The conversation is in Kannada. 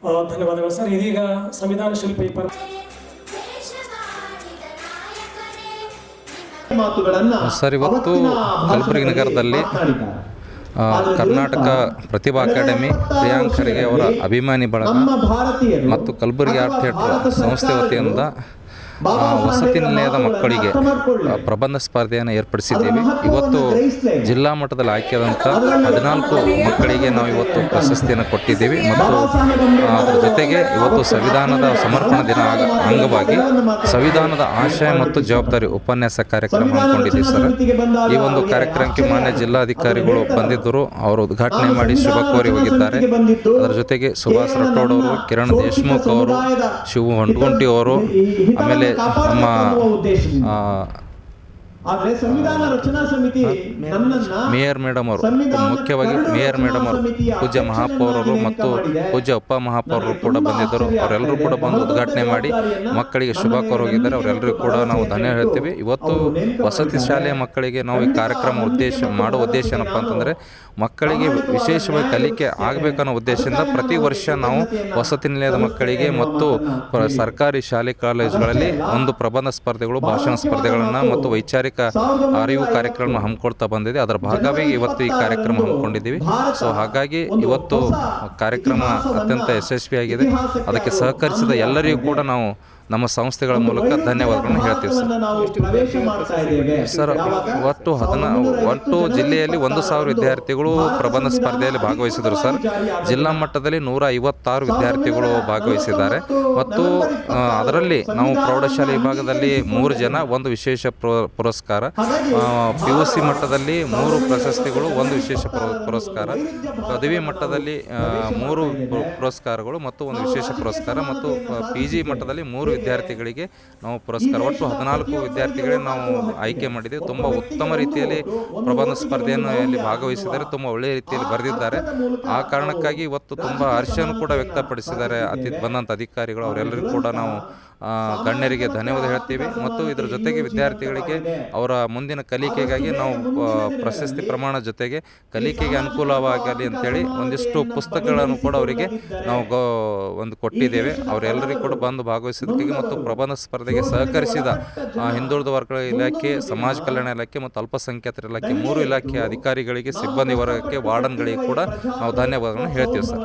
ಧನ್ಯವಾದಗಳು ಸರ್. ಇದೀಗ ಸಂವಿಧಾನ ಶಿಲ್ಪಿ ಸರ್, ಇವತ್ತು ಕಲಬುರಗಿ ನಗರದಲ್ಲಿ ಕರ್ನಾಟಕ ಪ್ರತಿಭಾ ಅಕಾಡೆಮಿ ಪ್ರಿಯಾಂಕ್ ಖರ್ಗೆ ಅವರ ಅಭಿಮಾನಿ ಬಳಗ ಮತ್ತು ಕಲಬುರಗಿ ಆರ್ಟ್ ಥಿಯೇಟರ್ ಸಂಸ್ಥೆ ವತಿಯಿಂದ ವಸತಿ ನಿಲಯದ ಮಕ್ಕಳಿಗೆ ಪ್ರಬಂಧ ಸ್ಪರ್ಧೆಯನ್ನು ಏರ್ಪಡಿಸಿದ್ದೀವಿ. ಇವತ್ತು ಜಿಲ್ಲಾ ಮಟ್ಟದಲ್ಲಿ ಆಯ್ಕೆಯಾದಂಥ 14 ಮಕ್ಕಳಿಗೆ ನಾವು ಇವತ್ತು ಪ್ರಶಸ್ತಿಯನ್ನು ಕೊಟ್ಟಿದ್ದೀವಿ. ಮತ್ತು ಅದರ ಜೊತೆಗೆ ಇವತ್ತು ಸಂವಿಧಾನದ ಸಮರ್ಪಣಾ ದಿನ ಅಂಗವಾಗಿ ಸಂವಿಧಾನದ ಆಶಯ ಮತ್ತು ಜವಾಬ್ದಾರಿ ಉಪನ್ಯಾಸ ಕಾರ್ಯಕ್ರಮ ಹಮ್ಮಿಕೊಂಡಿದ್ದೀವಿ ಸರ್. ಈ ಒಂದು ಕಾರ್ಯಕ್ರಮಕ್ಕೆ ಮಾನ್ಯ ಜಿಲ್ಲಾಧಿಕಾರಿಗಳು ಬಂದಿದ್ದರು. ಅವರು ಉದ್ಘಾಟನೆ ಮಾಡಿ ಶುಭ ಕೋರಿ ಹೋಗಿದ್ದಾರೆ. ಅದರ ಜೊತೆಗೆ ಸುಭಾಷ್ ರಠೋಡ್ ಅವರು, ಕಿರಣ್ ದೇಶ್ಮುಖ್ ಅವರು, ಶಿವು ಹೊಂಡಗುಂಟಿ ಅವರು, ಆಮೇಲೆ ನಮ್ಮ ಮೇಯರ್ ಮೇಡಮ್ ಅವರು, ಮುಖ್ಯವಾಗಿ ಮೇಯರ್ ಮೇಡಮ್ ಅವರು, ಪೂಜ್ಯ ಮಹಾಪೌರರು ಮತ್ತು ಪೂಜ್ಯ ಉಪ ಮಹಾಪೌರರು ಕೂಡ ಬಂದಿದ್ದರು. ಅವರೆಲ್ಲರೂ ಕೂಡ ಬಂದು ಉದ್ಘಾಟನೆ ಮಾಡಿ ಮಕ್ಕಳಿಗೆ ಶುಭ ಕೋರಿದ್ದಾರೆ. ಅವರೆಲ್ಲರಿಗೂ ಕೂಡ ನಾವು ಧನ್ಯವಾದ ಹೇಳ್ತೀವಿ. ಇವತ್ತು ವಸತಿ ಶಾಲೆಯ ಮಕ್ಕಳಿಗೆ ನಾವು ಈ ಕಾರ್ಯಕ್ರಮ ಮಾಡುವ ಉದ್ದೇಶ ಏನಪ್ಪ ಅಂತಂದರೆ, ಮಕ್ಕಳಿಗೆ ವಿಶೇಷವಾಗಿ ಕಲಿಕೆ ಆಗಬೇಕನ್ನೋ ಉದ್ದೇಶದಿಂದ ಪ್ರತಿ ವರ್ಷ ನಾವು ವಸತಿ ನಿಲಯದ ಮಕ್ಕಳಿಗೆ ಮತ್ತು ಸರ್ಕಾರಿ ಶಾಲೆ ಕಾಲೇಜುಗಳಲ್ಲಿ ಒಂದು ಪ್ರಬಂಧ ಸ್ಪರ್ಧೆಗಳು, ಭಾಷಣ ಸ್ಪರ್ಧೆಗಳನ್ನು ಮತ್ತು ವೈಚಾರಿಕ ಅರಿವು ಕಾರ್ಯಕ್ರಮ ಹಮ್ಮಿಕೊಳ್ತಾ ಬಂದಿದೆ. ಅದರ ಭಾಗವಾಗಿ ಇವತ್ತು ಈ ಕಾರ್ಯಕ್ರಮ ಹಮ್ಮಿಕೊಂಡಿದ್ದೀವಿ. ಸೊ ಹಾಗಾಗಿ ಇವತ್ತು ಕಾರ್ಯಕ್ರಮ ಅತ್ಯಂತ ಯಶಸ್ವಿಯಾಗಿದೆ. ಅದಕ್ಕೆ ಸಹಕರಿಸಿದ ಎಲ್ಲರಿಗೂ ಕೂಡ ನಾವು ನಮ್ಮ ಸಂಸ್ಥೆಗಳ ಮೂಲಕ ಧನ್ಯವಾದಗಳನ್ನು ಹೇಳ್ತೀವಿ ಸರ್. ಒಟ್ಟು ಜಿಲ್ಲೆಯಲ್ಲಿ 1,000 ವಿದ್ಯಾರ್ಥಿಗಳು ಪ್ರಬಂಧ ಸ್ಪರ್ಧೆಯಲ್ಲಿ ಭಾಗವಹಿಸಿದರು ಸರ್. ಜಿಲ್ಲಾ ಮಟ್ಟದಲ್ಲಿ 156 ವಿದ್ಯಾರ್ಥಿಗಳು ಭಾಗವಹಿಸಿದ್ದಾರೆ. ಮತ್ತು ಅದರಲ್ಲಿ ನಾವು ಪ್ರೌಢಶಾಲೆ ವಿಭಾಗದಲ್ಲಿ 3 ಜನ, 1 ವಿಶೇಷ ಪುರಸ್ಕಾರ, PUC ಮಟ್ಟದಲ್ಲಿ 3 ಪ್ರಶಸ್ತಿಗಳು, 1 ವಿಶೇಷ ಪುರಸ್ಕಾರ, ಪದವಿ ಮಟ್ಟದಲ್ಲಿ 3 ಪುರಸ್ಕಾರಗಳು ಮತ್ತು 1 ವಿಶೇಷ ಪುರಸ್ಕಾರ, ಮತ್ತು PG ಮಟ್ಟದಲ್ಲಿ 3 ವಿದ್ಯಾರ್ಥಿಗಳಿಗೆ ನಾವು ಪುರಸ್ಕಾರ, ಒಟ್ಟು 14 ವಿದ್ಯಾರ್ಥಿಗಳಿಗೆ ನಾವು ಆಯ್ಕೆ ಮಾಡಿದ್ದೇವೆ. ತುಂಬ ಉತ್ತಮ ರೀತಿಯಲ್ಲಿ ಪ್ರಬಂಧ ಸ್ಪರ್ಧೆಯನ್ನು ಇಲ್ಲಿ ಭಾಗವಹಿಸಿದ್ದಾರೆ. ತುಂಬ ಒಳ್ಳೆಯ ರೀತಿಯಲ್ಲಿ ಬರೆದಿದ್ದಾರೆ. ಆ ಕಾರಣಕ್ಕಾಗಿ ಇವತ್ತು ತುಂಬ ಹರ್ಷವನ್ನು ಕೂಡ ವ್ಯಕ್ತಪಡಿಸಿದ್ದಾರೆ ಬಂದಂಥ ಅಧಿಕಾರಿಗಳು. ಅವರೆಲ್ಲರಿಗೂ ಕೂಡ ನಾವು ಗಣ್ಯರಿಗೆ ಧನ್ಯವಾದ ಹೇಳ್ತೀವಿ. ಮತ್ತು ಇದರ ಜೊತೆಗೆ ವಿದ್ಯಾರ್ಥಿಗಳಿಗೆ ಅವರ ಮುಂದಿನ ಕಲಿಕೆಗಾಗಿ ನಾವು ಪ್ರಶಸ್ತಿ ಪ್ರಮಾಣ ಜೊತೆಗೆ ಕಲಿಕೆಗೆ ಅನುಕೂಲವಾಗಲಿ ಅಂತೇಳಿ ಒಂದಿಷ್ಟು ಪುಸ್ತಕಗಳನ್ನು ಕೂಡ ಅವರಿಗೆ ನಾವು ಕೊಟ್ಟಿದ್ದೇವೆ. ಅವರೆಲ್ಲರಿಗೂ ಕೂಡ ಬಂದು ಭಾಗವಹಿಸಿದ್ದಕ್ಕೆ ಮತ್ತು ಪ್ರಬಂಧ ಸ್ಪರ್ಧೆಗೆ ಸಹಕರಿಸಿದ ಹಿಂದುಳಿದ ವರ್ಗಗಳ ಇಲಾಖೆ, ಸಮಾಜ ಕಲ್ಯಾಣ ಇಲಾಖೆ ಮತ್ತು ಅಲ್ಪಸಂಖ್ಯಾತರ ಇಲಾಖೆ 3 ಇಲಾಖೆಯ ಅಧಿಕಾರಿಗಳಿಗೆ, ಸಿಬ್ಬಂದಿ ವರ್ಗಕ್ಕೆ, ವಾರ್ಡನ್ಗಳಿಗೆ ಕೂಡ ನಾವು ಧನ್ಯವಾದಗಳನ್ನು ಹೇಳ್ತೀವಿ ಸರ್.